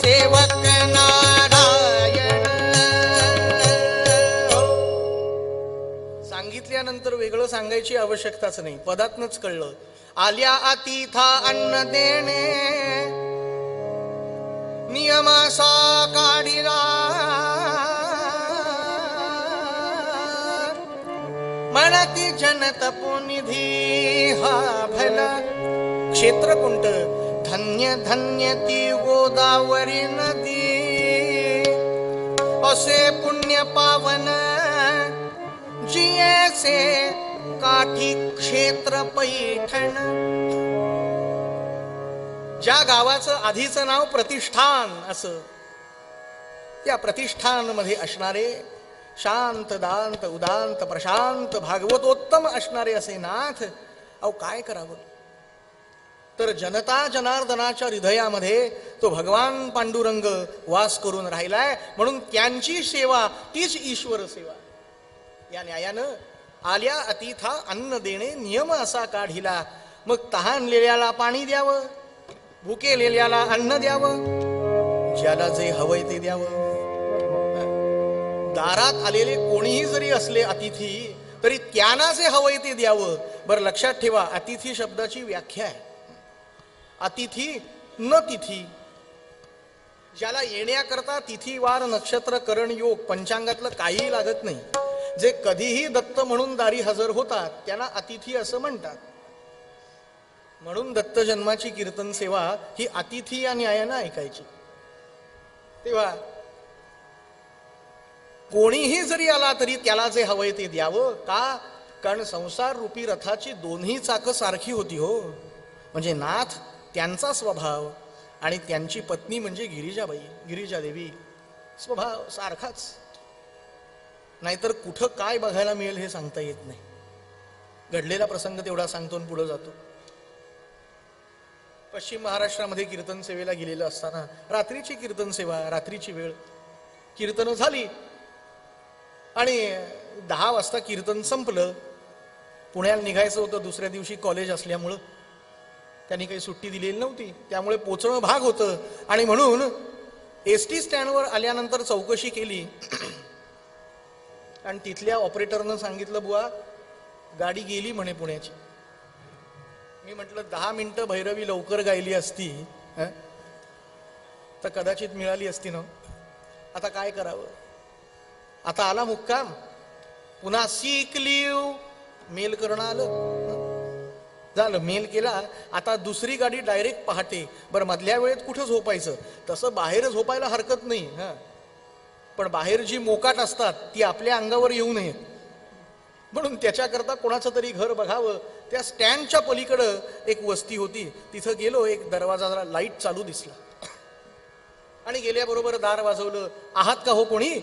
सेवक वेगळं सांगायची आवश्यकताच नाही, पदातनच कळलं. आल्या अतिथा अन्न देणे नियमासा काढिला, म्हणती जनतपोनिधी हा भला. क्षेत्रकुंट धन्य धन्य ती गोदावरी नदी, असे पुण्य पावन जियेसे काठी क्षेत्र पैठण. ज्या गावाचं आधीचं नाव प्रतिष्ठान असं, त्या प्रतिष्ठान मध्ये असणारे शांत दांत उदांत प्रशांत भागवतोत्तम असणारे असे नाथ, अहो काय करावं. तर जनता जनार्दनाच्या हृदयामध्ये तो भगवान पांडुरंग वास करून राहिलाय, म्हणून त्यांची सेवा तीच ईश्वर सेवा. या न्यायानं आल्या अतिथा अन्न देणे नियम असा काढिला. मग तहानलेल्याला पाणी द्यावं, भुकेलेल्याला अन्न द्यावं, ज्याला जे हवंय ते द्यावं. दारात आलेले कोणीही जरी असले अतिथी, तरी त्यांना जे हवंय ते द्यावं. बरं लक्षात ठेवा, अतिथी शब्दाची व्याख्या आहे अतिथी न तिथी. ज्याला येण्याकरता तिथी वार नक्षत्र करण योग पंचांगातलं काहीही लागत नाही, जे कधीही दत्त म्हणून दारी हजर होतात त्यांना अतिथी असं म्हणतात. म्हणून दत्त जन्माची कीर्तन सेवा ही अतिथी या न्यायानं ऐकायची. तेव्हा कोणीही जरी आला तरी त्याला जे हवंय ते द्यावं. का? कारण संसार रूपी रथाची दोन्ही चाकं सारखी होती हो. म्हणजे नाथ त्यांचा स्वभाव आणि त्यांची पत्नी म्हणजे गिरिजाबाई, गिरिजादेवी, स्वभाव सारखाच. नाहीतर कुठं काय बघायला मिळेल हे सांगता येत नाही. घडलेला प्रसंग तेवढा सांगतो आणि पुढे जातो. पश्चिम महाराष्ट्रामध्ये कीर्तन सेवेला गेलेलं असताना रात्रीची कीर्तन सेवा, रात्रीची वेळ, कीर्तन झाली आणि 10 वाजता कीर्तन संपलं. पुण्याला निघायचं होतं, दुसऱ्या दिवशी कॉलेज असल्यामुळं त्यांनी काही सुट्टी दिलेली नव्हती, त्यामुळे पोचणं भाग होतं. आणि म्हणून एसटी स्टँडवर आल्यानंतर चौकशी केली आणि तिथल्या ऑपरेटरनं सांगितलं, बुवा गाडी गेली म्हणे पुण्याची. मी म्हटलं 10 मिनिटं भैरवी लवकर गायली असती तर कदाचित मिळाली असती ना. आता काय करावं. आता आला मुक्काम, पुन्हा सीक लीव मेल करणं आलं. झालं, मेल केला. आता दुसरी गाडी डायरेक्ट पहाटे. बरं मधल्या वेळेत कुठं झोपायचं? तसं बाहेर झोपायला हरकत नाही, पण बाहेर जी मोकाट असतात ती आपल्या अंगावर येऊ नये, म्हणून त्याच्याकरता कोणाचं तरी घर बघावं. त्या स्टँडच्या पलीकडं एक वस्ती होती, तिथं गेलो. एक दरवाजा जरा लाईट चालू दिसला आणि गेल्याबरोबर दार वाजवलं. आहात का हो कोणी?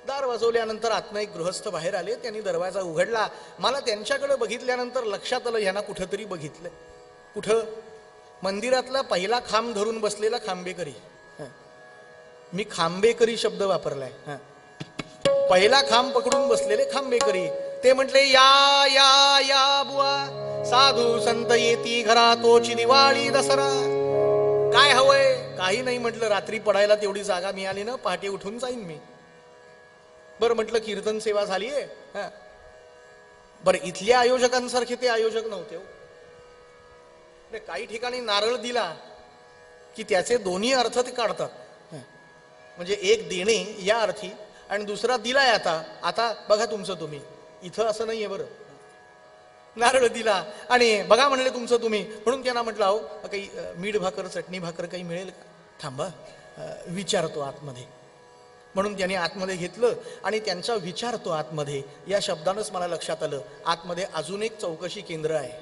दार वाजवल्यानंतर आतनं एक गृहस्थ बाहेर आले. त्यांनी दरवाजा उघडला. मला त्यांच्याकडे बघितल्यानंतर लक्षात आलं ह्यांना कुठंतरी बघितलं. कुठं? मंदिरातला पहिला खांब धरून बसलेला खांबेकरी. मी खांबेकरी शब्द वापरलाय. पहिला खांब पकडून बसलेले खांबेकरी. ते म्हटले, या या या बुवा, साधू संत येती घरा, तोची दिवाळी दसरा. काय हवंय? काही नाही म्हटलं, रात्री पडायला तेवढी जागा मिळाली ना, पहाटे उठून जाईन मी. बरं म्हटलं, कीर्तन सेवा झालीये. बरं इथल्या आयोजकांसारखे ते आयोजक नव्हते हो. काही ठिकाणी नारळ दिला की त्याचे दोन्ही अर्थ ते काढतात. म्हणजे एक देणे या अर्थी आणि दुसरा दिलाय आता बघा तुमचं तुम्ही. इथं असं नाहीये. बरं नारळ दिला आणि बघा म्हणले तुमचं तुम्ही, म्हणून त्यांना म्हटलं, अहो काही मीठ भाकर चटणी भाकर काही मिळेल का? थांबा विचारतो आतमध्ये. म्हणून त्याने आतमध्ये घेतलं आणि त्यांचा विचारतो आतमध्ये या शब्दानंच मला लक्षात आलं, आतमध्ये अजून एक चौकशी केंद्र आहे.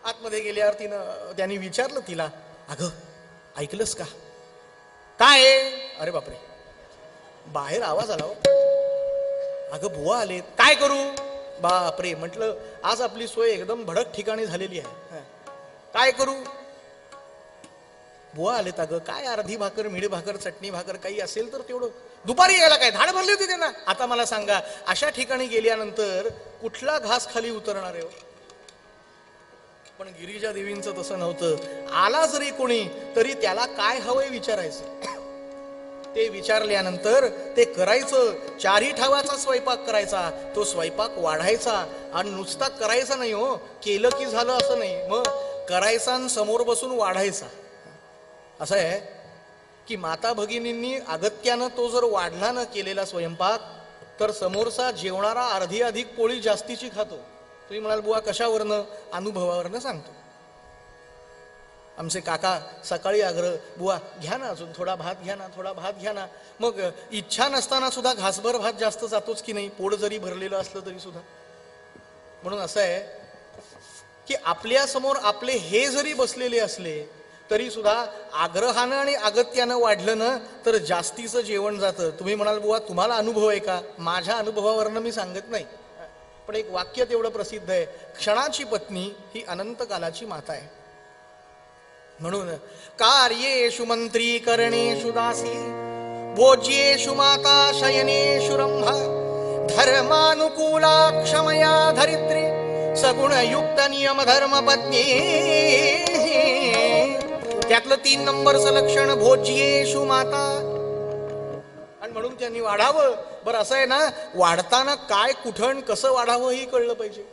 आतमध्ये गेल्यावर त्यांनी विचारलं तिला, अगं ऐकलंस का? काय? अरे बापरे, बाहेर आवाज आला. अगं बुवा आलेत, काय करू? बापरे, म्हटलं आज आपली सोय एकदम भडक ठिकाणी झालेली आहे, काय करू? बुवा आलेत. अगं काय अर्धी भाकर मीठ भाकर चटणी भाकर काही असेल तर तेवढं. दुपारी यायला काय धाड भरली होती त्यांना. आता मला सांगा, अशा ठिकाणी गेल्यानंतर कुठला घास खाली उतरणार आहे? पण गिरिजा देवींचं तसं नव्हतं. आला जरी कोणी तरी त्याला काय हवंय विचारायचं. ते विचारल्यानंतर ते करायचं. 4 ठावाचा स्वयंपाक करायचा. तो स्वयंपाक वाढायचा आणि नुसता करायचा नाही हो, केलं की झालं असं नाही. मग करायचा आणि समोर बसून वाढायचा. असं आहे की माता भगिनींनी अगत्यानं तो जर वाढला न केलेला स्वयंपाक, तर समोरचा जेवणारा अर्धी अधिक पोळी जास्तीची खातो. तुम्ही म्हणाल बुवा कशावरनं? अनुभवावरनं सांगतो. आमचे काका सकाळी आग्रह, बुवा घ्या ना अजून थोडा भात घ्या ना, थोडा भात घ्या ना. मग इच्छा नसताना सुद्धा घासभर भात जास्त जातोच की नाही, पोट जरी भरलेलं असलं तरी सुद्धा. म्हणून असं आहे की आपल्या समोर आपले हे जरी बसलेले असले तरी सुद्धा आग्रहानं आणि अगत्यानं वाढलं ना तर जास्तीचं जेवण जातं. तुम्ही म्हणाल बुवा तुम्हाला अनुभव आहे का? माझ्या अनुभवावरनं मी सांगत नाही, पण एक वाक्य तेवढं प्रसिद्ध आहे, क्षणाची पत्नी ही अनंत कालाची माता आहे. म्हणून कार्येषु मंत्री करणेषु दासी भोज्येषु माता शयनेषु रंभा धर्मानुकूला क्षमया धरित्री सगुणयुक्त नियम धर्म पत्नी. त्यातलं 3 नंबरचं लक्षण भोज्येषु माता. आणि म्हणून त्यांनी वाढावं. बरं असं आहे ना, वाढताना काय कुठं कसं वाढावं ही कळलं पाहिजे.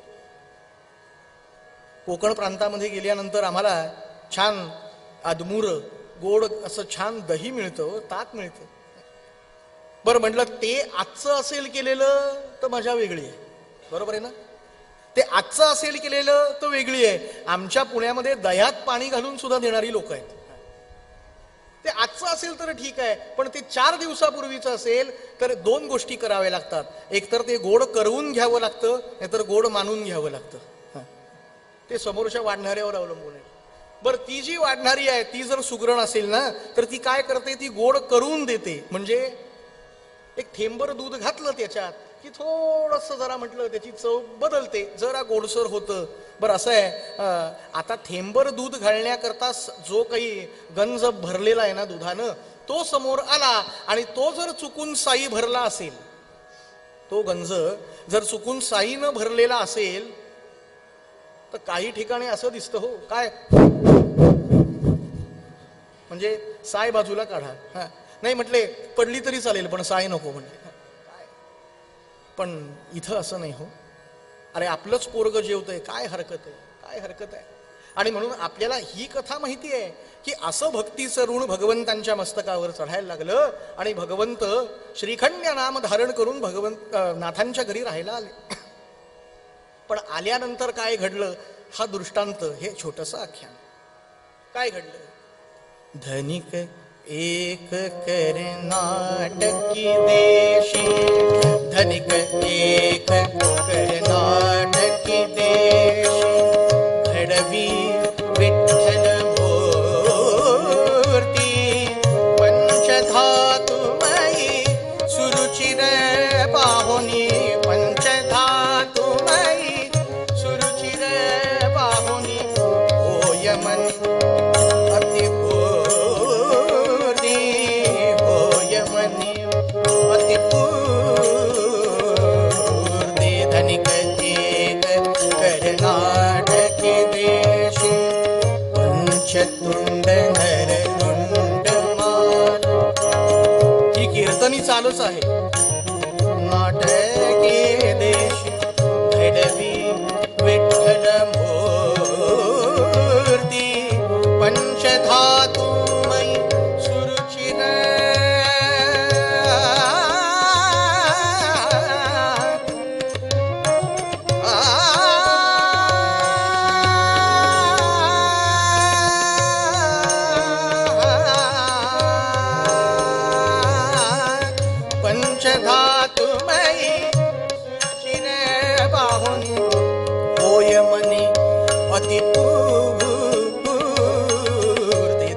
कोकण प्रांतामध्ये गेल्यानंतर आम्हाला छान आदमूर गोड असं छान दही मिळतं, ताक मिळतं. बरं म्हटलं ते आजचं असेल केलेलं तर मजा वेगळी आहे, बरोबर आहे ना. ते आजचं असेल केलेलं तर वेगळी आहे. आमच्या पुण्यामध्ये दह्यात पाणी घालून सुद्धा देणारी लोक आहेत. ते आजचं असेल तर ठीक आहे, पण ते 4 दिवसापूर्वीचं असेल तर 2 गोष्टी कराव्या लागतात. एक तर ते गोड करवून घ्यावं लागतं, नाहीतर गोड मानून घ्यावं लागतं. ते समोरच्या वाढणाऱ्यावर अवलंबून आहे. बरं ती जी वाढणारी आहे ती जर सुगरण असेल ना तर ती काय करते, ती गोड करून देते. म्हणजे एक थेंबर दूध घातलं त्याच्यात की थोडस जरा म्हटलं त्याची चव बदलते, जरा गोडसर होतं. बरं असं आहे, आता थेंबर दूध घालण्याकरता जो काही गंज भरलेला आहे ना दुधानं, तो समोर आला आणि तो जर चुकून साई भरला असेल, तो गंज जर चुकून साईनं भरलेला असेल तर काही ठिकाणी असं दिसतं हो, काय म्हणजे साय बाजूला काढा. नाही म्हटले पडली तरी चालेल पण साय नको म्हटले. पण इथं असं नाही हो. अरे आपलंच पोरग जेवतंय, काय हरकत आहे, काय हरकत आहे. आणि म्हणून आपल्याला ही कथा माहिती आहे की असं भक्तीचं ऋण भगवंतांच्या मस्तकावर चढायला लागलं आणि भगवंत श्रीखंड नाम धारण करून भगवंत नाथांच्या घरी राहायला आले. पण आल्यानंतर काय घडलं हा दृष्टांत, हे छोटंसं आख्यान. काय घडलं? धनिक एक कर्नाटकी देशी, धनिक एक कर्नाटकी देशी, घडवी विठ्ठल मूर्ती पंचधातुमयी सुरुचिर पाहुनी, पंचधातुमयी सुरुचिर पाहुनी, होय मन धनिक एक कर्नाटकी देशी, पंचतुंड नररुंड मान. ही कीर्तनी चालूच आहे. नाटकी देशी घडवी विठ्ठल मूर्ती पंचधातुमयी सुरुचिर पंचधातुमयी सुरुचिर पाहुनी, होय मनी अतिपूर्ती.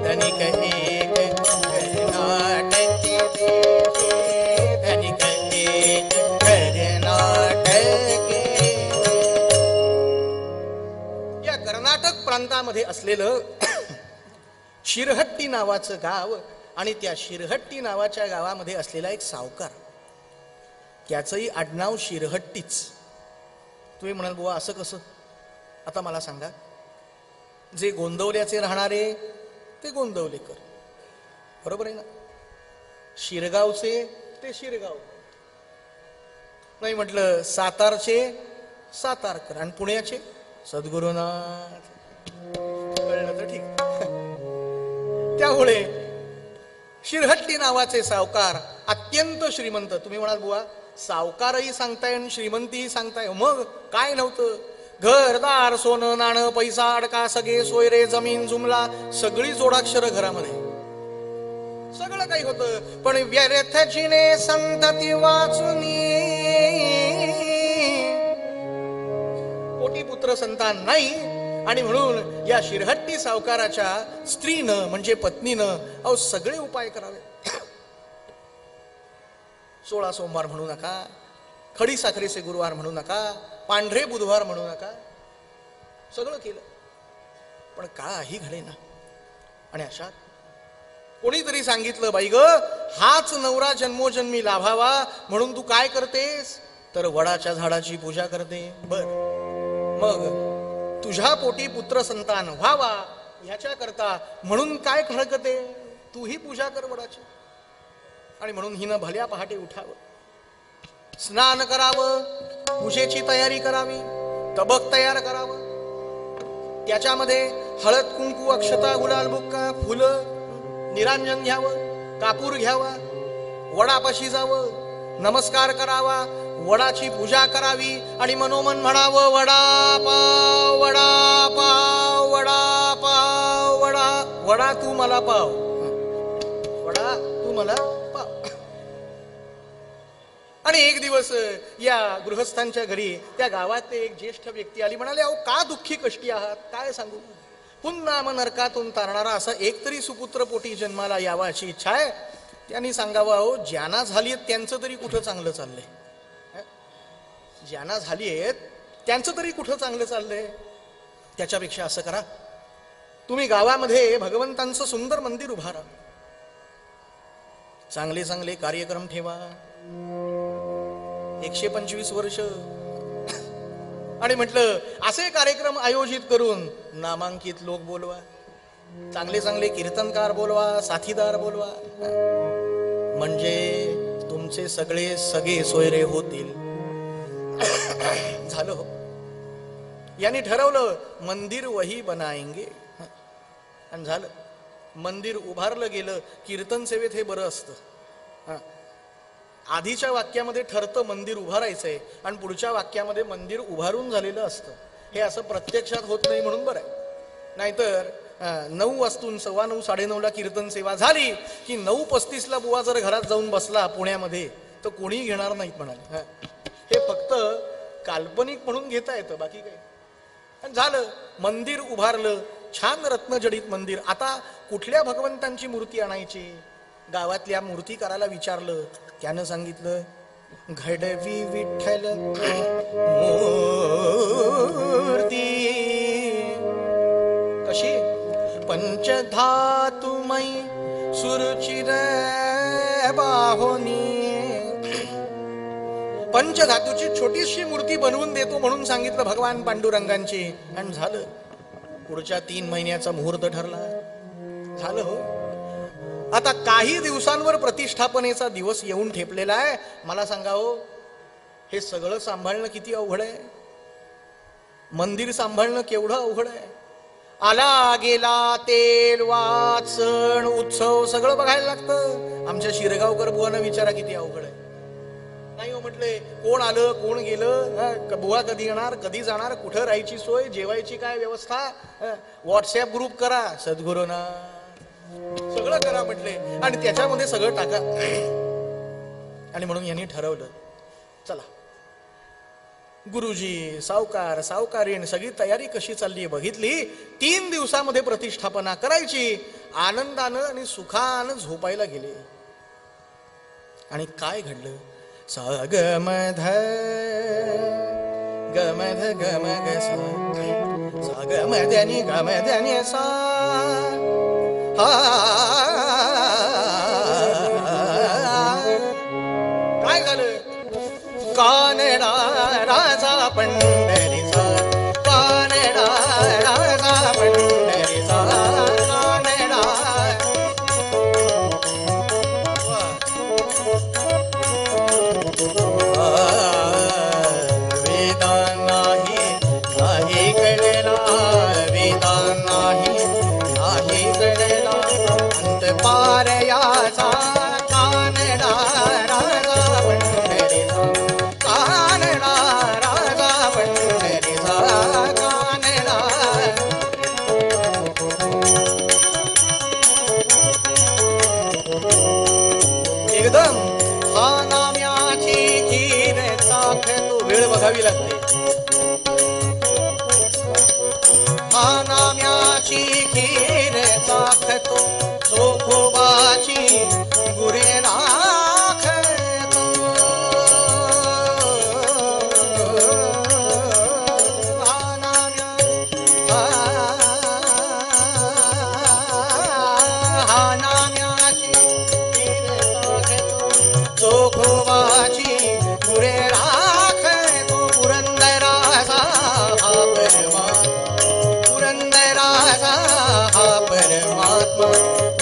धनिक एक कर्नाटकी देशी, धनिक एक कर्नाटकी. या कर्नाटक प्रांतामध्ये असलेलं शिरहट्टी नावाचं गाव आणि त्या शिरहट्टी नावाच्या गावामध्ये असलेला एक सावकार, त्याचंही आडनाव शिरहट्टीच. तुम्ही म्हणाल बुवा असं कसं? आता मला सांगा, जे गोंदवल्याचे राहणारे ते गोंदवलेकर, बरोबर आहे ना. शिरगावचे ते शिरगाव, नाही म्हटलं सातारचे सातारकर, आणि पुण्याचे सद्गुरुनाथ. कळलं तर ठीक. त्यामुळे शिरहट्टी नावाचे सावकार अत्यंत श्रीमंत. तुम्ही म्हणाल बुवा सावकारही सांगताय आणि श्रीमंतीही सांगताय, मग काय नव्हतं? घरदार सोनं नाणं पैसा अडका सगळे सोयरे जमीन जुमला सगळी जोडाक्षर घरामध्ये, सगळं काही होतं. पण व्यर्थ जिने संतती वाचुनी, कोटी पुत्र संतान नाही. आणि म्हणून या शिरहट्टी सावकाराच्या स्त्रीनं म्हणजे पत्नीनं अहो सगळे उपाय करावे. 16 सोमवार म्हणू नका, खडी साखरेचे गुरुवार म्हणू नका, पांढरे बुधवार म्हणू नका, सगळं केलं पण काही घडेना. आणि अशात कोणीतरी सांगितलं, बाई ग हाच नवरा जन्मोजन्मी लाभावा म्हणून तू काय करतेस? तर वडाच्या झाडाची पूजा करते. बर मग तुझ्या पोटी पुत्र संतान व्हावा ह्याच्या करता म्हणून काय खळकते? तूही पूजा कर वडाची. आणि म्हणून हिनं भल्या पहाटे उठावं, स्नान करावं, पूजेची तयारी करावी, तबक तयार करावं, त्याच्यामध्ये हळद कुंकू अक्षता गुलाल बुक्का फुलं निरांजन घ्यावं, कापूर घ्यावा, वडापाशी जावं, नमस्कार करावा, वडाची पूजा करावी आणि मनोमन म्हणावं वडापाव वडापाव वडापाव वडा वडा तू मला पाव, वडा तू मला पाव. आणि एक दिवस या गृहस्थांच्या घरी त्या गावात एक ज्येष्ठ व्यक्ती आली. म्हणाले, अहो का दुःखी कष्टी आहात? काय सांगू, पुन्हा मग नरकातून तारणारा असा एकतरी सुपुत्र पोटी जन्माला यावा अशी इच्छा आहे. त्यांनी सांगावं, अहो ज्यांना झाली आहेत त्यांचं तरी कुठं चांगलं चाललंय? ज्यांना झाली आहेत त्यांचं तरी कुठं चांगलं चाललंय? त्याच्यापेक्षा असं करा, तुम्ही गावामध्ये भगवंतांचं सुंदर मंदिर उभारा, चांगले चांगले कार्यक्रम ठेवा, 125 वर्ष. आणि म्हटलं असे कार्यक्रम आयोजित करून नामांकित लोक बोलवा, चांगले चांगले कीर्तनकार बोलवा, साथीदार बोलवा, म्हणजे तुमचे सगळे सगळे सोयरे होतील. झालं हो. यांनी ठरवलं मंदिर वही बनाएंगे. आणि झालं, मंदिर उभारलं गेलं. कीर्तन सेवेत हे बरं असतं, आधीच्या वाक्यामध्ये ठरतं मंदिर उभारायचंय आणि पुढच्या वाक्यामध्ये मंदिर उभारून झालेलं असतं. हे असं प्रत्यक्षात होत नाही म्हणून बरं आहे. नाहीतर 9 वाजून 9:15 9:30ला कीर्तन सेवा झाली की 9:35ला बुवा जर घरात जाऊन बसला पुण्यामध्ये तर कोणी घेणार नाहीत म्हणाले. हे फक्त काल्पनिक म्हणून घेता येतं, बाकी काही. झालं, मंदिर उभारलं, छान रत्नजडित मंदिर. आता कुठल्या भगवंतांची मूर्ती आणायची? गावातल्या मूर्तिकाराला विचारलं, त्यानं सांगितलं घडवी विठ्ठल मूर्ती. कशी? पंचधातुमयी सुरुचिर बाहोनी. पंचधातूची छोटीशी मूर्ती बनवून देतो म्हणून सांगितलं भगवान पांडुरंगांची. आणि झालं, पुढच्या 3 महिन्याचा मुहूर्त ठरला. झालं हो. आता काही दिवसांवर प्रतिष्ठापनेचा दिवस येऊन ठेपलेला आहे. मला सांगा हो, हे सगळं सांभाळणं किती अवघड आहे? मंदिर सांभाळणं केवढं अवघड आहे? आला गेला तेल वात सण उत्सव सगळं बघायला लागतं. आमच्या शिरगावकर बुवांना विचारा किती अवघड आहे. नाही हो म्हटले, कोण आलं कोण गेलं, बुवा कधी येणार कधी जाणार, कुठं राहायची सोय, जेवायची काय व्यवस्था, व्हॉट्सअप ग्रुप करा, सद्गुरूंना सगळं करा म्हटले आणि त्याच्यामध्ये सगळं टाका. आणि म्हणून यांनी ठरवलं, चला गुरुजी सावकार सावकारीण सगळी तयारी कशी चालली बघितली. 3 दिवसामध्ये प्रतिष्ठापना करायची. आनंदानं आणि सुखानं झोपायला गेले. आणि काय घडलं? सागमध गमध गमग सागमधनी गमधनी सा. काय झालं? कानडा राजा पंढरीचा, कानडा राजा पंढरीचा, कानडा. एकदम हा नाम्याची खीर चाखतो, वेळ बघावी लागते. हा नाम्याची खीर चाखतो, चोखोबाची गुरे राखतो. हा नाम्याची खीर चाखतो, चोखोबाची गुरे राखतो. पुरंदराचा हा पुरंदराचा हा परमात्मा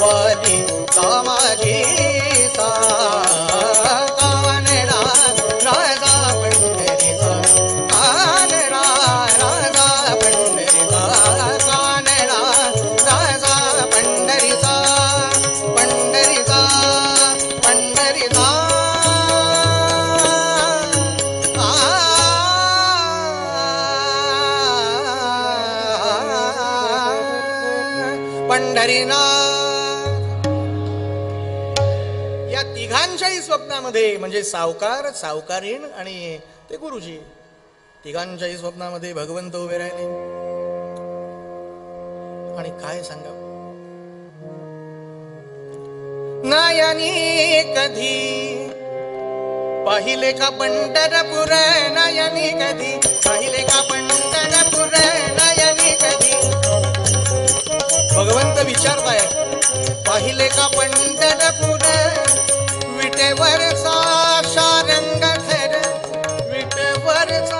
वाली कामाची सा. कानडा राजा पंढरीचा, कानडा राजा पंढरीचा, कानडा राजा पंढरीचा, पंढरीचा पंढरीचा. पंढरीनाथ. या तिघांच्याही स्वप्नामध्ये म्हणजे सावकार, सावकारीण आणि ते गुरुजी, तिघांच्याही स्वप्नामध्ये भगवंत उभे राहिले. आणि काय सांगा, नयनी कधी पाहिले का पंढरपूर, नयनी कधी पाहिले का पंढरपूर, नयनी कधी. भगवंत विचारताय, पाहिले का पंढरपूर, विटेवरचा शारंग धर, विटेवरचा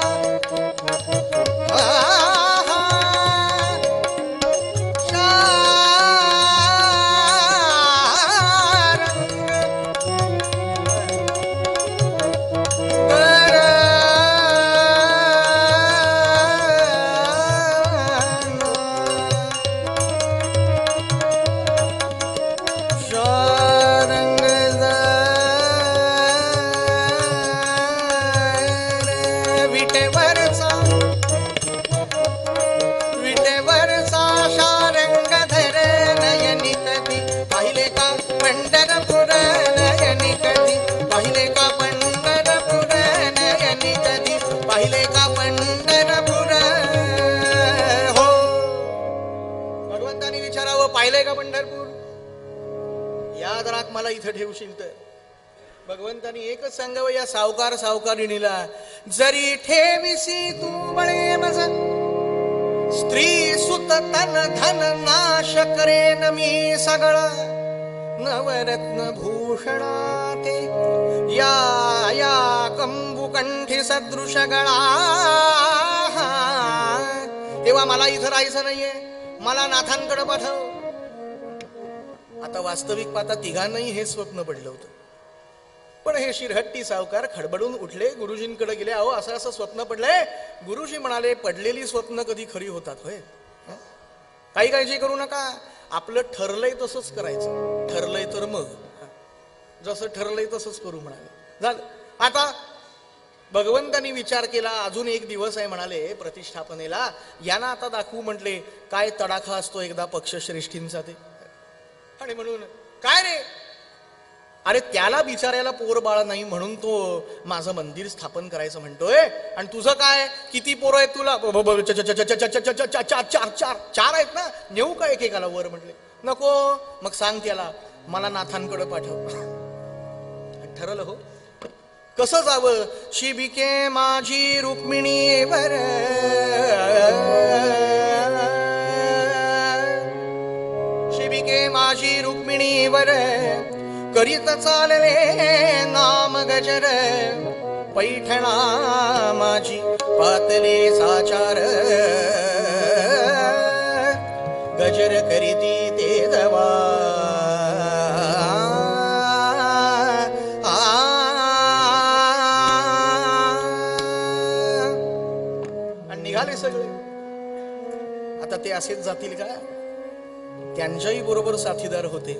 मला इथं ठेवशील तर. भगवंतानी एकच सांगावं या सावकार सावकारिणीला, जरी ठेविसी तू बळे मज, स्त्री सुत तन धन नाश करेन मी सगळा, नवरत्न भूषणा ते या या कंबुकंठी सदृश गळा. तेव्हा मला इथं राहायचं नाहीये, मला नाथांकडे पाठव. आता वास्तविक पाहता तिघांनाही हे स्वप्न पडलं होतं. पण हे शिरहट्टी सावकार खडबडून उठले, गुरुजींकडे गेले. अहो असं असं स्वप्न पडलंय. गुरुजी म्हणाले, पडलेली स्वप्न कधी खरी होतात होय? काही काळजी करू नका, आपलं ठरलंय तसंच करायचं. ठरलंय तर मग जसं ठरलंय तसंच करू म्हणाले. झालं. आता भगवंतानी विचार केला, अजून एक दिवस आहे म्हणाले प्रतिष्ठापनेला, यांना आता दाखवू म्हटले काय तडाखा असतो एकदा पक्षश्रेष्ठींचा ते. आणि म्हणून काय रे, अरे त्याला बिचाऱ्याला पोर बाळ नाही म्हणून तो माझं मंदिर स्थापन करायचं म्हणतोय, आणि तुझं काय, किती पोरं आहेत तुला? चार आहेत ना, नेऊ का एकेकाला वर? म्हटले नको. मग सांग त्याला मला नाथांकडे पाठव. ठरलं हो. कसं जावं? शिबिके माझी रुक्मिणीवर, शिबिके माझी रुक्मिणीवर, करीत चालले नाम गजर, पैठणा माझी पातले साचार, गजर करीती ते दवा. आणि निघाले सगळे. आता ते असेच जातील का? त्यांच्याही बरोबर साथीदार होते,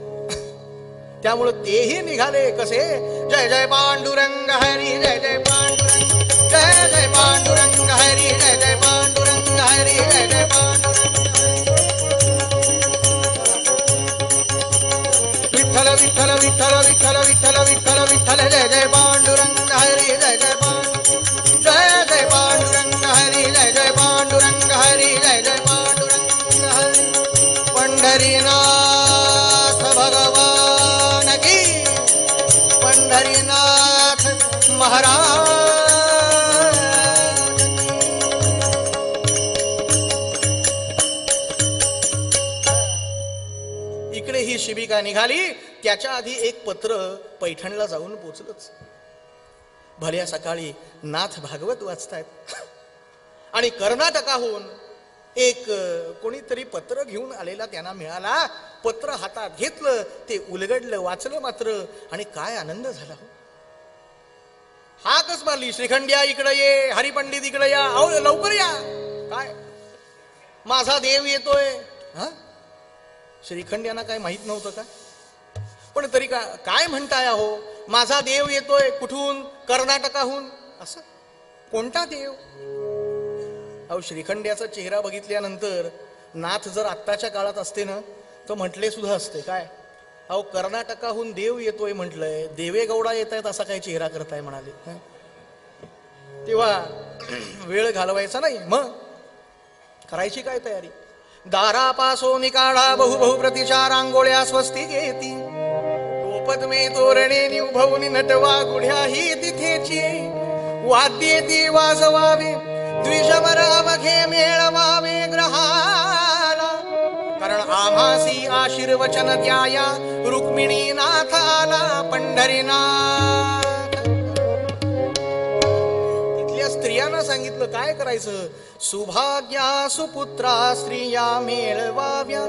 त्यामुळे तेही निघाले कसे? जय जय पांडुरंग हरी, जय जय पांडुरंग, जय जय पांडुरंग हरी, जय जय पांडुरंग हरी, जय जय पांडुरंग. विठ्ठल विठ्ठल विठ्ठल विठ्ठल विठ्ठल विठ्ठल विठ्ठल जय जय पांडुरंग हरी जय जय पांडुरंग हरी जय जय पांडुरंग हरी जय जय पांडुरंग हरी पंढरीनाथ भगवान की पंढरीनाथ महाराज इकडे ही शिबिका निघाली. त्याच्या आधी एक पत्र पैठणला जाऊन पोचलंच. भल्या सकाळी नाथ भागवत वाचतायत आणि कर्नाटकाहून एक कोणीतरी पत्र घेऊन आलेला त्यांना मिळाला. पत्र हातात घेतलं, ते उलगडलं, वाचलं मात्र, आणि काय आनंद झाला हो. हाकच मारली, श्रीखंड्या इकडे ये, हरिपंडित इकडे या, अहो लवकर या. काय माझा देव येतोय. हा, श्रीखंड्यांना काय माहित नव्हतं का? पण तरी काय म्हणताय अहो, माझा देव येतोय. कुठून? कर्नाटकाहून. असं कोणता देव? अहो श्रीखंड्याचा चेहरा बघितल्यानंतर नाथ जर आत्ताच्या काळात असते ना तर म्हटले सुद्धा असते. काय अहो कर्नाटकाहून देव येतोय म्हटलंय, देवेगौडा येत आहेत असा काही चेहरा करताय म्हणाले. तेव्हा वेळ घालवायचा नाही, मग करायची काय तयारी. दारापासो निकाळा बहु बहु प्रतिचार रांगोळ्या स्वस्ती घेती, पद्मे तोरणे निउभवून नटवा गुढ्या ही तिथेची, वाद्ये ती वाजवावे द्विजमरामघे मेळवावे ग्रहाला, कारण आम्हासी आशीर्वचन द्याया रुक्मिणी नाथ आला पंढरीनाथ. तिथल्या स्त्रियांना सांगितलं काय करायचं. सुभाग्या सुपुत्रा स्त्रिया मेळवाव्या,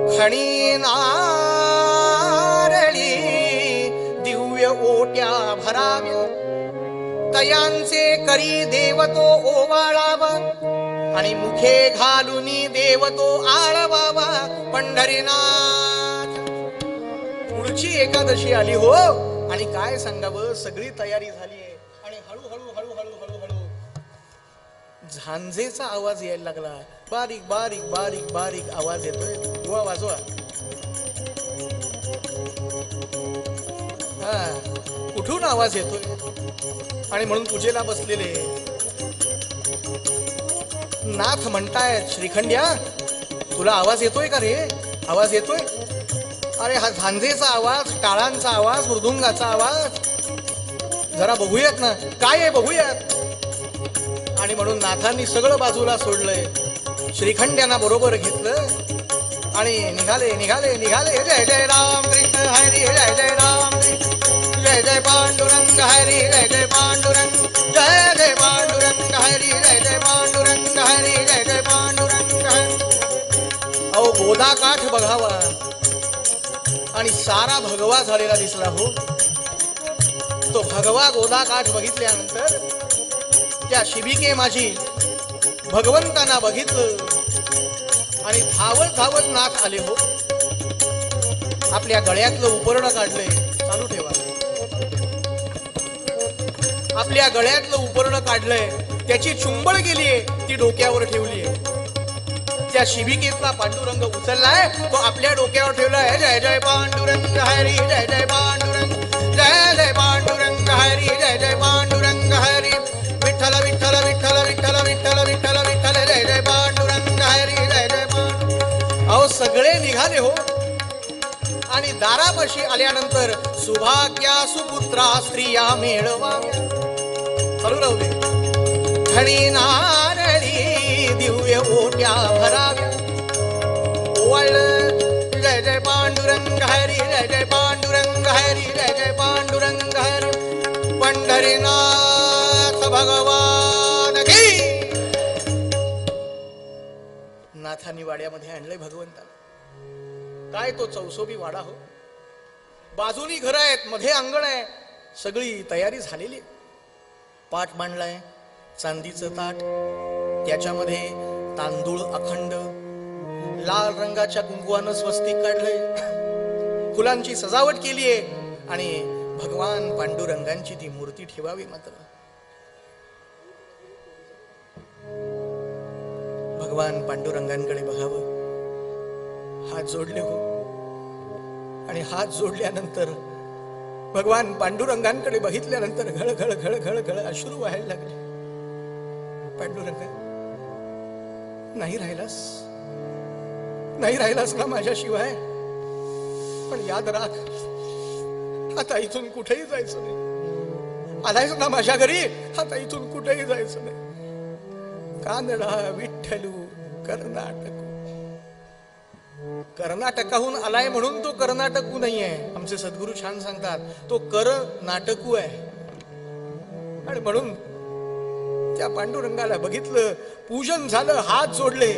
खणी नारळी दिव्य ओट्या भराव्या, तयांचे करी देवतो ओवाळावा, आणि मुखे घालुनी देवतो आळवावा पंढरीनाथ. पुढची एकादशी आली हो, आणि काय सांगावं, सगळी तयारी झाली आहे. आणि हळूहळू हळूहळू हळूहळू झांजेचा आवाज यायला लागला. बारीक बारीक बारीक बारीक आवाज येतोय. बुवा वाजवा. हा, कुठून आवाज येतोय? आणि म्हणून पूजेला बसलेले नाथ म्हणतायत, श्रीखंड्या तुला आवाज येतोय का रे? आवाज येतोय? अरे हा झांजेचा आवाज, टाळांचा आवाज, मृदुंगाचा आवाज, जरा बघूयात ना काय आहे, बघूयात. आणि म्हणून नाथांनी सगळं बाजूला सोडलंय, श्रीखंड्यांना बरोबर घेतलं आणि निघाले निघाले निघाले. जय जय राम कृष्ण हरी जय जय राम कृष्ण, जय जय पांडुरंग हरी जय जय पांडुरंग, जय जय पांडुरंग हरी जय जय पांडुरंग हरी जय जय पांडुरंग हरी. अहो गोदा काठ बघावा आणि सारा भगवा झालेला दिसला हो. तो भगवा गोदा काठ बघितल्यानंतर त्या शिबिके माझी भगवंतांना बघितलं आणि धावत धावत नाथ आले हो. आपल्या गळ्यातलं उपरणं काढलंय, चालू ठेवा. आपल्या गळ्यातलं उपरणं काढलंय, त्याची चुंबळ गेलीये, ती डोक्यावर ठेवलीये. त्या शिबिकेतला पांडुरंग उचललाय, तो आपल्या डोक्यावर ठेवलाय. जय जय पांडुरंग हरी जय जय पांडुरंग, जय जय पांडुरंग हरी जय जय पांडुरंग हरी. विठ्ठल विठ्ठल विठ्ठल विठ्ठल विठ्ठल विठ्ठल विठ्ठल जय जय पांडुरंग हरी जय जय पांडुरंग. अहो सगळे निघाले हो. आणि दारापाशी आल्यानंतर सुभाग्या सुपुत्रा स्त्रिया मेळवाव्या. चालू राहू दे. खणी नारळी दिव्य ओट्या भराव्या, ओवाळलं जय जय पांडुरंग हरी जय जय पांडुरंग हरी जय जय पांडुरंग हरी. पंढरीनाथ भगवान की. नाथांनी वाड्यामध्ये आणलंय भगवंता. काय तो चौसोबी वाडा हो. बाजूनी घर आहेत, मध्ये अंगण आहे, सगळी तयारी झालेली. पाट मांडलाय, चांदीचं ताट, त्याच्यामध्ये तांदूळ अखंड, लाल रंगाच्या कुंकवानं स्वस्तिक काढलंय, फुलांची सजावट केलीये आणि भगवान पांडुरंगांची ती मूर्ती ठेवावी. मात्र भगवान पांडुरंगांकडे बघावं, हात जोडले हो. आणि हात जोडल्यानंतर भगवान पांडुरंगांकडे बघितल्यानंतर घळ घळ घळ घळ घळ अश्रू व्हायला लागले. पांडुरंग, नाही राहिलास ना माझ्याशिवाय, पण याद राख, आता इथून कुठेही जायचं नाही. आलायस ना माझ्या घरी, आता इथून कुठेही जायचं नाही. कानडा विठ्ठलू कर्नाटकाहून आलाय म्हणून तो कर्नाटकू नाहीये. आमचे सद्गुरू छान सांगतात, तो नाटकू आहे. आणि म्हणून त्या पांडुरंगाला बघितलं, पूजन झालं, हात जोडले.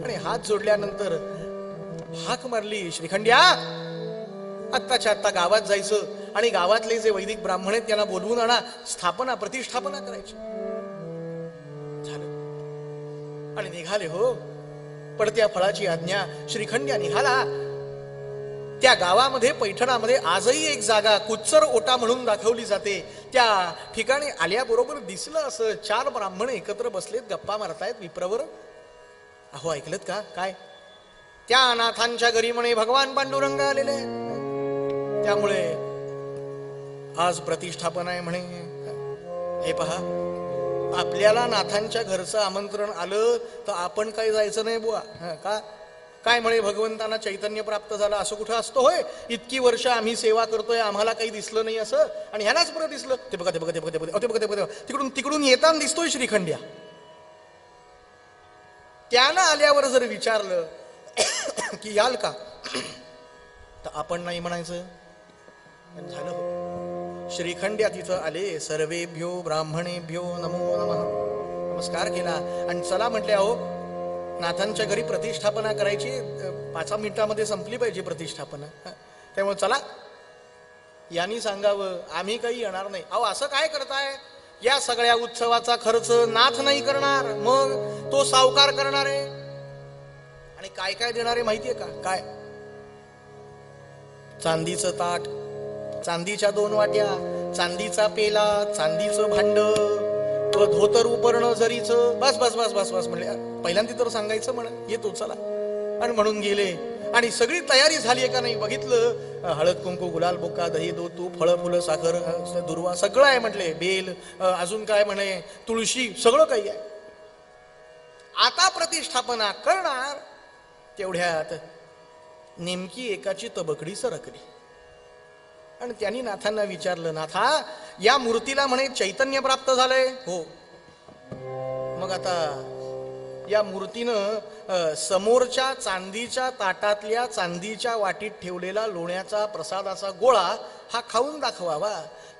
आणि हात जोडल्यानंतर हाक मारली, श्रीखंड्या, आत्ताच्या आत्ता गावात जायचं आणि गावातले जे वैदिक ब्राह्मण आहेत त्यांना बोलवून आणा, प्रतिष्ठापना करायची. झालं आणि निघाले. हो, पडत्या फळाची आज्ञा. श्रीखंड्या निघाला. त्या गावामध्ये, पैठणामध्ये आजही एक जागा कुच्चर ओटा म्हणून दाखवली जाते. त्या ठिकाणी आल्याबरोबर दिसलं असं 4 ब्राह्मण एकत्र बसलेत, गप्पा मारतायत विप्रवर. अहो, ऐकलत का? काय? त्या नाथांच्या घरी म्हणे भगवान पांडुरंग आलेले, त्यामुळे आज प्रतिष्ठापना आहे म्हणे. हे पहा, आपल्याला नाथांच्या घरचं आमंत्रण आलं तर आपण काही जायचं नाही बुवा. का? काय म्हणे, भगवंतांना चैतन्य प्राप्त झालं असं कुठं असतं होय? इतकी वर्ष आम्ही सेवा करतोय, आम्हाला काही दिसलं नाही असं, आणि ह्यालाच परत दिसलं. ते बघा तिकडून येताना दिसतोय श्रीखंड्या. त्यानं आल्यावर जर विचारलं की याल का, तर आपण नाही म्हणायचं. झालं हो. श्रीखंड्या तिथं आले. सर्वेभ्यो ब्राह्मणेभ्यो नमो नमः, नमस्कार केला आणि चला म्हटले. अहो, नाथांच्या घरी प्रतिष्ठापना करायची, 5 मिनिटामध्ये संपली पाहिजे प्रतिष्ठापना, त्यामुळे चला, यांनी सांगावं, आम्ही काही येणार नाही. अहो, असं काय करताय? या सगळ्या उत्सवाचा खर्च नाथ नाही करणार, मग तो सावकार करणार आहे. आणि काय काय देणार आहे माहितीये का? काय? चांदीचं ताट, चांदीच्या 2 वाट्या, चांदीचा पेला, चांदीचं भांड, धोतर उपरणं जरीचं. बस बस बस बस बस म्हणले. पहिल्यांदा तर सांगायचं म्हणा, येतो चला, आणि म्हणून गेले. आणि सगळी तयारी झाली आहे का नाही बघितलं. हळद कुंकू, गुलाल बुक्का, दही दूध तूप, फळं फुलं, साखर, दुर्वा सगळं आहे म्हटले. बेल, अजून काय म्हणे, तुळशी, सगळं काही आहे. आता प्रतिष्ठापना करणार. तेवढ्यात नेमकी एकाची तबकडी सरकली आणि त्यांनी नाथांना विचारलं, नाथा, या मूर्तीला म्हणे चैतन्य प्राप्त झालंय? हो. मग आता या मूर्तीनं समोरच्या चांदीच्या ताटातल्या चांदीच्या वाटीत ठेवलेला लोण्याचा प्रसादाचा गोळा हा खाऊन दाखवावा.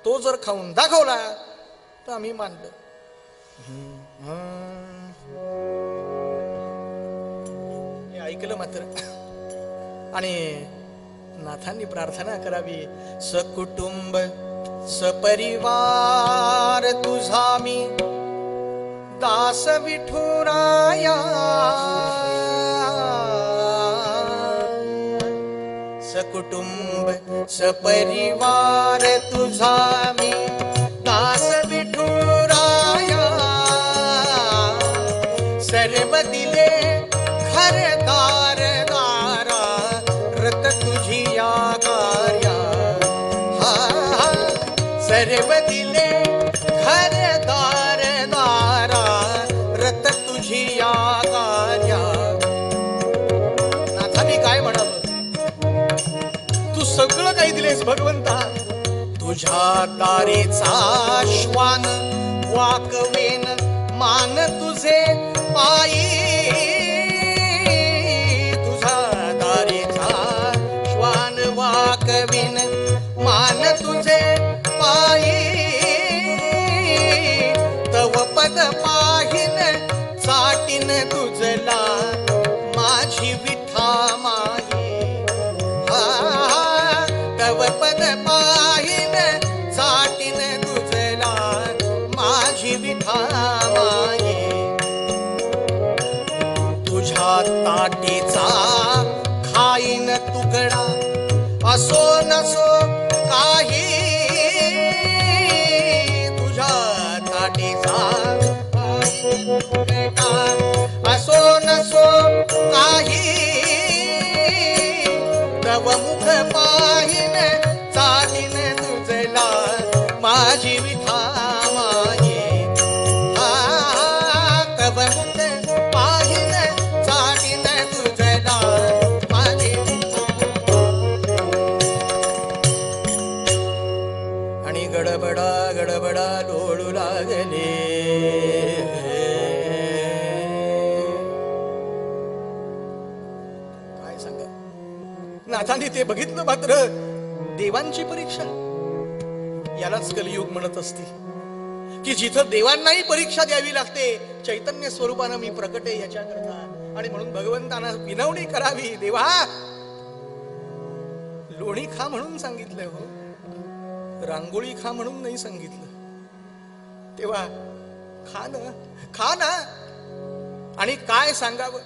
तो जर खाऊन दाखवला तर आम्ही मानलं. हे ऐकलं मात्र. आणि नाथांनी प्रार्थना करावी, सकुटुंब सपरिवार तुझा मी दास विठुराया, सकुटुंब सपरिवार तुझा मी दास विठुराया, सर्व दिले घरदार दारा रत तुझी या कार्या. सर्व दिले घरदार दारा रत तुझी या कार्या. नाथांनी काय म्हणावं, तू सगळं काही दिलेस भगवंता. तुझ्या दारेचा श्वान वाकवेन मान तुझे पायी, तुझा दारेचा श्वान वाकवेन मान तुझे पायी, तव पद पाहिन चाटीन तुझला माझी विठा माई. तव पद पाहिन चाटीन तुझला माझी विठा माई. तुझ्या ताटीचा खाईन तुकडा असो नसो काही, तुझ्या ताटीचा असो नसो काही, तव मुख पाहिन चालीन तुझला माझी विठा माये. तव मुख पाहिन चालीन तुझला माझी. आणि गडबडा गडबडा लोळू लागले. काय सांगा, नाथांनी ते बघितलं. मात्र देवांची परीक्षा यालाच कलियुग म्हणत असतील, की जिथं देवांनाही परीक्षा द्यावी लागते, चैतन्य स्वरूपानं मी प्रकट आहे याच्याकरता. आणि म्हणून भगवंतांना विनवणी करावी. देवा, लोणी खा म्हणून सांगितलंय हो, रांगोळी खा म्हणून नाही सांगितलं. तेव्हा खा ना, खा ना. आणि काय सांगावं,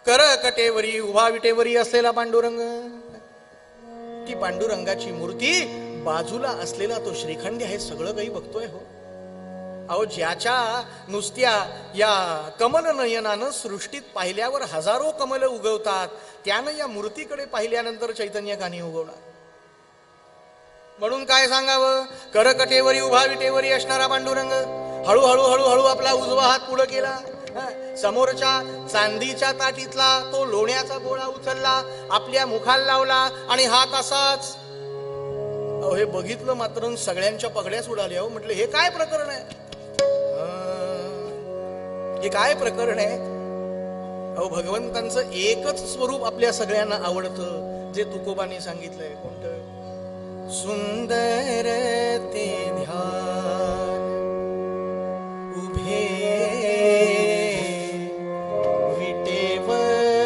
कर कटेवरी उभा विटेवरी असलेला पांडुरंग, ती पांडुरंगाची मूर्ती, बाजूला असलेला तो श्रीखंड हे सगळं काही बघतोय हो. अहो, ज्याच्या नुसत्या या कमल नयनानं सृष्टीत पाहिल्यावर हजारो कमल उगवतात, त्यानं या मूर्तीकडे पाहिल्यानंतर चैतन्य का नाही उगवणार. म्हणून काय सांगावं, करकटेवरी उभा विटेवरी असणारा पांडुरंग हळूहळू हळूहळू आपला उजवा हात पुढे केला. समोरच्या चांदीच्या ताटीतला तो लोण्याचा गोळा उचलला, आपल्या मुखाला लावला आणि हात असाच. अहो, हे बघितलं मात्र सगळ्यांच्या पगड्याच उडाल्या हो. म्हटलं, हे काय प्रकरण आहे, हे काय प्रकरण आहे. अहो, भगवंतांचं एकच स्वरूप आपल्या सगळ्यांना आवडतं, जे तुकोबांनी सांगितलंय. कोणतं? सुंदर ते ध्यान उभे विटेवरी,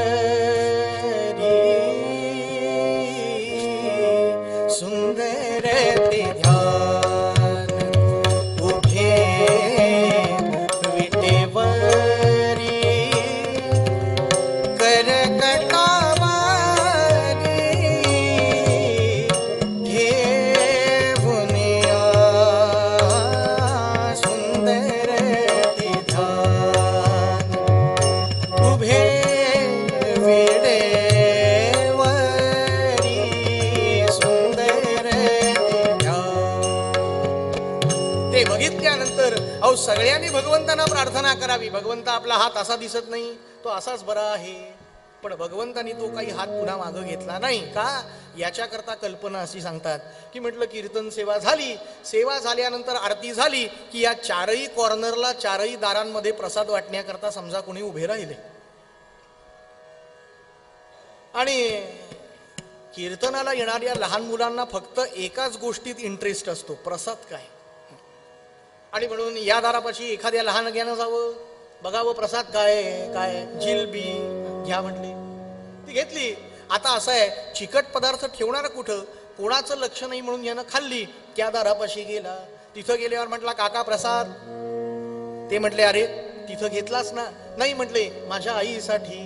सुंदर ते ध्यान उभे विटेवरी, करकटावारी घेऊनिया, सुंदर ते ध्यान उभे विटेवरी, सुंदर ते ध्यान. ते बघितल्यानंतर अहो, सगळ्यांनी भगवंतांना प्रार्थना करावी. भगवंता, आपला हात असा दिसत नाही, तो असाच बरा आहे. पण भगवंतांनी तो काही हात पुन्हा मागं घेतला नाही का. याच्याकरता कल्पना अशी सांगतात, की म्हटलं कीर्तन सेवा झाली, सेवा झाल्यानंतर आरती झाली, की या चारही कॉर्नरला, चारही दारांमध्ये प्रसाद वाटण्याकरता समजा कोणी उभे राहिले. आणि कीर्तनाला येणाऱ्या लहान मुलांना फक्त एकाच गोष्टीत इंटरेस्ट असतो, प्रसाद काय. आणि म्हणून या दारापाशी एखाद्या लहान ग्यानं जावं, बघावं प्रसाद काय काय. जिलबी घ्या म्हटली, ती घेतली. आता असं आहे, चिकट पदार्थ ठेवणार कुठं, कोणाचं लक्ष नाही म्हणून यानं खाल्ली. त्या दारापाशी गेला, तिथं गेल्यावर म्हटला, काका प्रसाद. ते म्हटले, अरे तिथं घेतलास ना. नाही म्हटले, माझ्या आईसाठी.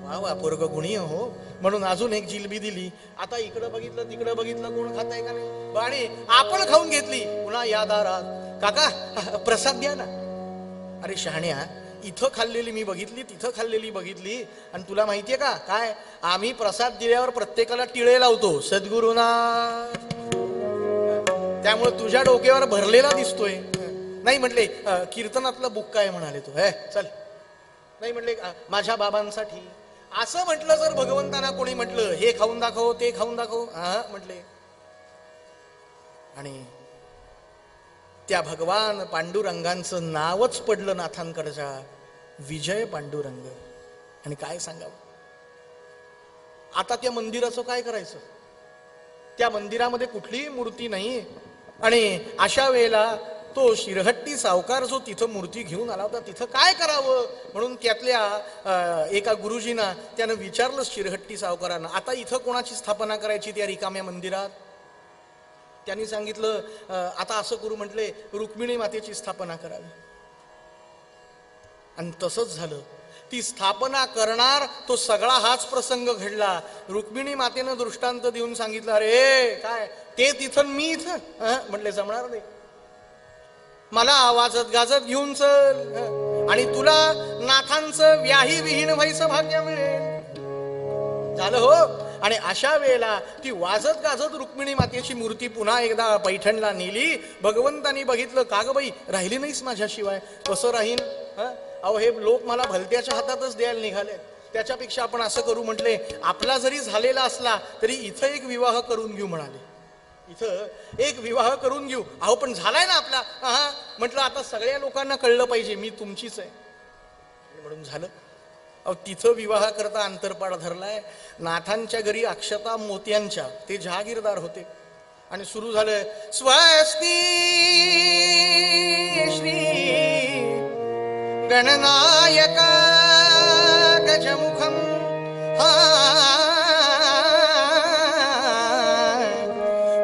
वा वा, पोरग गुणी हो. म्हणून अजून एक जिलबी दिली. आता इकडं बघितलं तिकडं बघितलं, कोण खाताय का नाही. आणि आपण खाऊन घेतली. पुन्हा या दारात, काका प्रसाद द्या ना. अरे शहाण्या, इथं खाल्लेली मी बघितली, तिथं खाल्लेली बघितली, आणि तुला माहितीये का काय, आम्ही प्रसाद दिल्यावर प्रत्येकाला टिळे लावतो सद्गुरूना. त्यामुळे तुझ्या डोक्यावर भरलेला दिसतोय. नाही म्हटले, कीर्तनातलं बुक काय म्हणाले तू, हे चल. नाही म्हटले, माझ्या बाबांसाठी. असं म्हटलं जर भगवंतांना कोणी म्हटलं, हे खाऊन दाखव, ते खाऊन दाखव, हा म्हटले. आणि त्या भगवान पांडुरंगांचं नावच पडलं नाथांकडच्या, विजय पांडुरंग. आणि काय सांगावं, आता त्या मंदिराचं काय करायचं. त्या मंदिरामध्ये कुठलीही मूर्ती नाही. आणि अशा वेळेला तो शिरहट्टी सावकार जो तिथं मूर्ती घेऊन आला होता, तिथं काय करावं म्हणून त्यातल्या एका गुरुजींना त्यानं विचारलं शिरहट्टी सावकारांना, आता इथं कोणाची स्थापना करायची त्या रिकाम्या मंदिरात. त्यांनी सांगितलं, आता असं करू म्हटले, रुक्मिणी मातेची स्थापना करावी. आणि तसंच झालं. ती स्थापना करणार तो सगळा हाच प्रसंग घडला. रुक्मिणी मातेनं दृष्टांत देऊन सांगितलं, अरे काय ते तिथं मी इथं, म्हटले जमणार नाही. मला वाजत गाजत घेऊन चल, आणि तुला नाथांचं व्याही विहीन व्हायचं भाग्य मिळेल. झालं हो. आणि अशा वेळेला ती वाजत गाजत रुक्मिणी मातेची मूर्ती पुन्हा एकदा पैठणला नेली. भगवंतानी बघितलं, का ग बाई राहिली नाहीस माझ्याशिवाय, कसं राहीन. अहो हे लोक मला भलत्याच्या हातातच द्यायला निघाले. त्याच्यापेक्षा आपण असं करू म्हटले, आपला जरी झालेला असला तरी इथं एक विवाह करून घेऊ म्हणाले. इथं एक विवाह करून घेऊ. अहो पण झालाय ना आपला. हा म्हटलं आता सगळ्या लोकांना कळलं पाहिजे मी तुमचीच आहे म्हणून झालं. अहो तिथं विवाह करता अंतरपाड धरलाय. नाथांच्या घरी अक्षता मोत्यांच्या, ते जहागीरदार होते. आणि सुरू झालं, स्वस्ती श्री गणनायक गजमुखम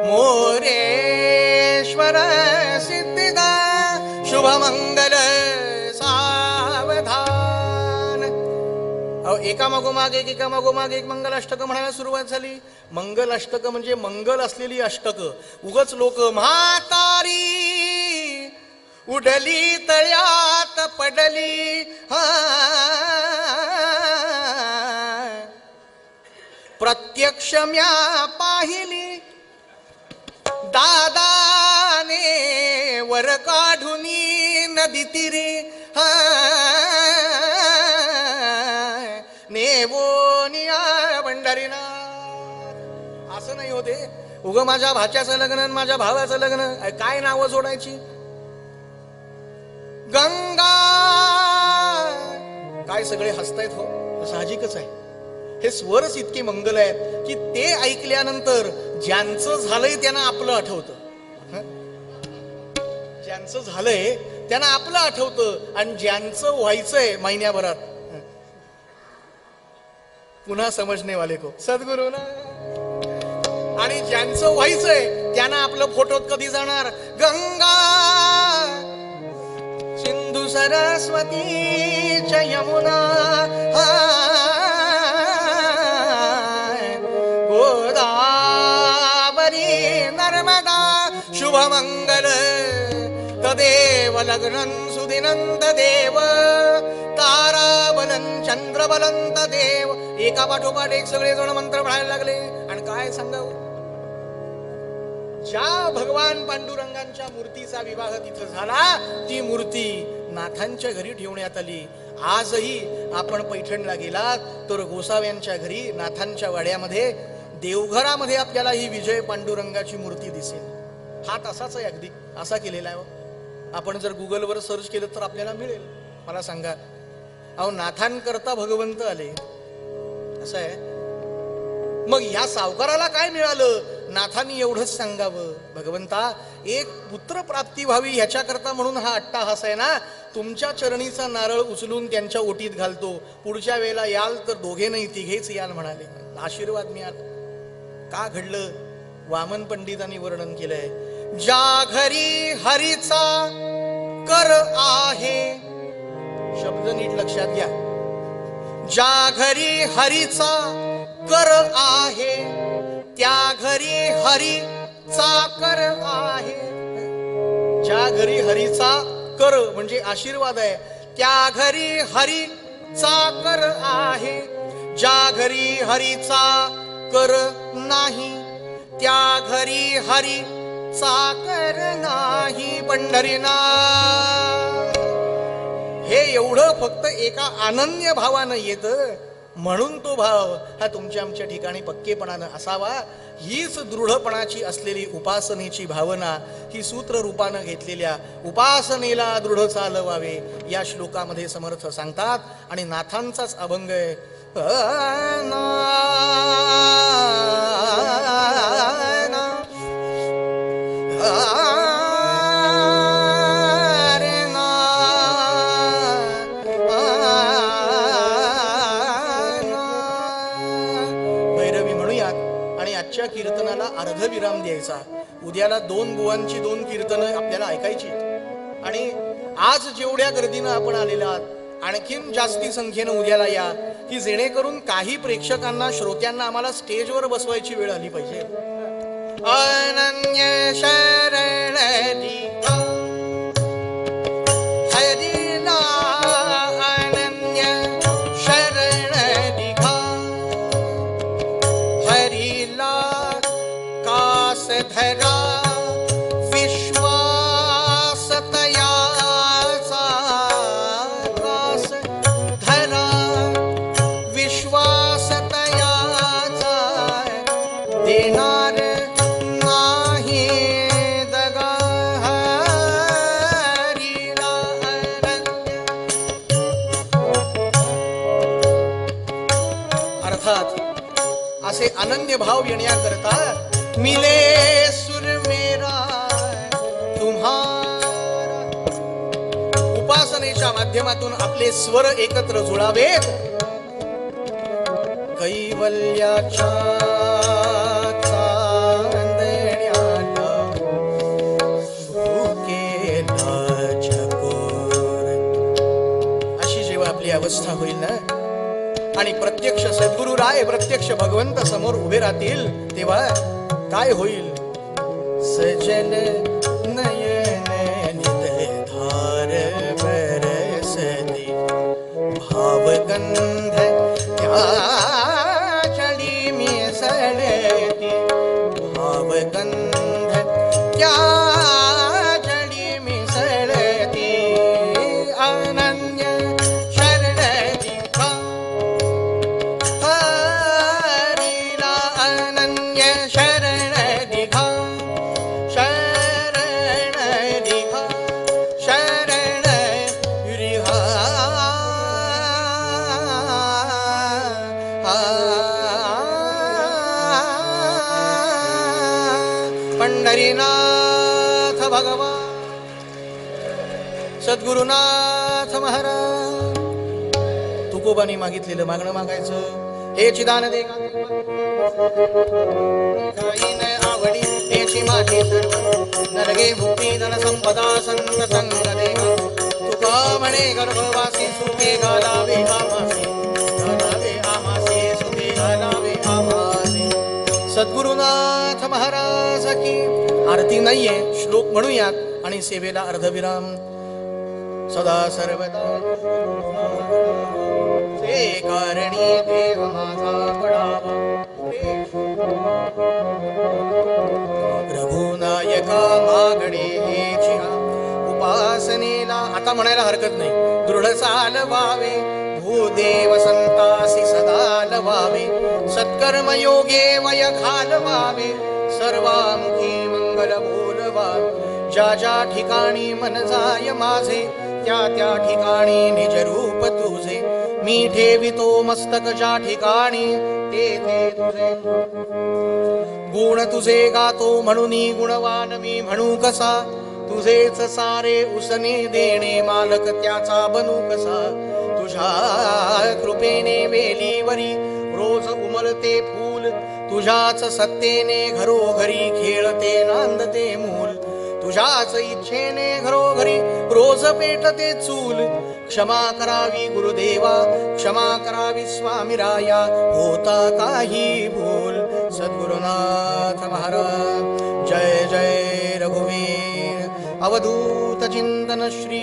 मोरेश्वर सिद्धिदा शुभमंगल सावधान. अहो एका मागोमाग एक मंगलाष्टक म्हणायला सुरुवात झाली. मंगलाष्टक म्हणजे मंगल असलेली अष्टक. उगच लोक म्हातारी उडली तळ्यात पडली प्रत्यक्ष म्या पाहिली दादाने वर काढुनी नदी तिरी नेवोनिया पंढरीनाथ. असं नाही होते उग माझ्या भाच्याचं लग्न माझ्या भावाचं लग्न, काय नावं जोडायची. गंगा काय सगळे हसतायत हो, साहजिकच आहे. हे स्वरच इतके मंगल आहेत की ते ऐकल्यानंतर ज्यांचं झालंय त्यांना आपलं आठवतं. ज्यांचं झालंय त्यांना आपलं आठवतं आणि ज्यांचं व्हायचंय महिन्याभरात पुन्हा समजणे वाले को सद्गुरु ना. आणि ज्यांचं व्हायचंय त्यांना आपलं फोटोत कधी जाणार. गंगा सिंधू सरस्वती च यमुना गोदावरी नर्मदा शुभमंगल तदेव लग्नं सुदिनं तदेव ताराबलं चंद्रबलं तदेव. एका पाठोपाठ एक सगळे जण मंत्र म्हणायला लागले. आणि काय सांगावं, ज्या भगवान पांडुरंगांच्या मूर्तीचा विवाह तिथं झाला ती मूर्ती नाथांच्या घरी ठेवण्यात आली. आजही आपण पैठणला गेलात तर गोसाव्यांच्या घरी नाथांच्या वाड्यामध्ये देवघरामध्ये आपल्याला ही विजय पांडुरंगाची मूर्ती दिसेल. हात असाच आहे, अगदी असा केलेला आहे. आपण जर गुगलवर सर्च केलं तर आपल्याला मिळेल. मला सांगा, अहो नाथांकरता भगवंत आले असं आहे. मग ह्या सावकाराला काय मिळालं, नाथांनी एवढंच सांगावं, भगवंता एक पुत्र प्राप्ती व्हावी ह्याच्याकरता म्हणून हा अट्टाहास आहे ना. तुमच्या चरणीचा नारळ उचलून त्यांच्या ओटीत घालतो, पुढच्या वेळेला याल तर दोघे नाही तिघेच याल म्हणाले. आशीर्वाद मिळाला. का घडलं, वामन पंडितांनी वर्णन केलंय. ज्या घरी हरीचा कर आहे, शब्द नीट लक्षात घ्या. ज्या घरी हरीचा कर आहे त्या घरी हरीचा कर आहे. ज्या घरी हरीचा कर म्हणजे आशीर्वाद आहे, त्या घरी हरीचा कर आहे. ज्या घरी हरीचा कर नाही त्या घरी हरीचा कर नाही पंढरीनाथ. हे एवढं फक्त एका अनन्य भावानं येतं म्हणून तो भाव हा तुमच्या आमच्या ठिकाणी पक्केपणानं असावा. हीच दृढपणाची असलेली उपासनेची भावना ही सूत्र रूपानं घेतलेल्या उपासनेला दृढ चालवावे या श्लोकामध्ये समर्थ सांगतात. आणि नाथांचाच अभंग आहे. कीर्तनाला अर्धविराम द्यायचा. उद्याला 2 बुवांची 2 कीर्तनं आपल्याला ऐकायची. आणि आज जेवढ्या गर्दीनं आपण आलेला आहात आणखीन जास्ती संख्येनं उद्याला या, की जेणेकरून काही प्रेक्षकांना श्रोत्यांना आम्हाला स्टेजवर बसवायची वेळ आली पाहिजे. अनन्य शरण धरा विश्वासतयाचा घास धरा विश्वासतयाचा देणार नाही दगा हरीला अनन्य. अर्थात असे अनन्य भाव येण्याकरता मिले सुर मेरा तुम्हारा. उपासनेच्या माध्यमातून आपले स्वर एकत्र जुळावेत. कैवल्याच्या चांदण्याला भुकेला चकोर. अशी जेव्हा आपली अवस्था होईल ना आणि प्रत्यक्ष सद्गुरु राय प्रत्यक्ष भगवंत समोर उभे राहतील तेव्हा काय होईल. सजल नयन निधार बरसती भावगंध त्या चली मिसळती भावगंध त्या चली मिसळती अनन्य शरणती हरीला अनन्य शरण दिघा शरण दिघा शरण रिहा पंढरीनाथ भगवान सद्गुरुनाथ महाराज. तुकोबांनी मागितलेलं मागणं मागायचं. हे चिदान दे आवडी हेची माझी सर्व नरगे मुक्ती धन संपदा संत संग दे. तुका म्हणे गर्भवासी सुखे घालावे आमासे घालावे आमासे सुखे घालावे आमासे. सद्गुरुनाथ महाराज की. आरती नाहीये, श्लोक म्हणूयात आणि सेवेला अर्धविराम. सदा सर्वदा ते कारणी देव माझा पडावा रघुनायका मागणे हेची उपासनेला. आता म्हणायला हरकत नाही. दृढ चाल व्हावे भूदेव संतासी सदा लवावे सत्कर्म योगे वय घालवावे सर्वामुखी मंगल बोलवावे. ज्या ज्या ठिकाणी मन जाय माझे त्या त्या ठिकाणी निज रूप तुझे. मी ठेवितो मस्तक ज्या ठिकाणी ते ते तुझे. गुण तुझे गातो म्हणून गुणवान मी म्हणू कसा. तुझेच सारे उसने देणे मालक त्याचा बनू कसा. तुझ्या कृपेने वेलीवरी रोज उमलते फूल. तुझ्याच सत्तेने घरोघरी खेळते नांदते मूल. तुझ्याच इच्छेने घरोघरी रोज पेटते चूल. क्षमा करावी गुरुदेवा क्षमा करावी स्वामी राया होता काही भूल. सद्गुरुनाथ महाराज जय जय रघुवीर. अवधूत चिंतन श्री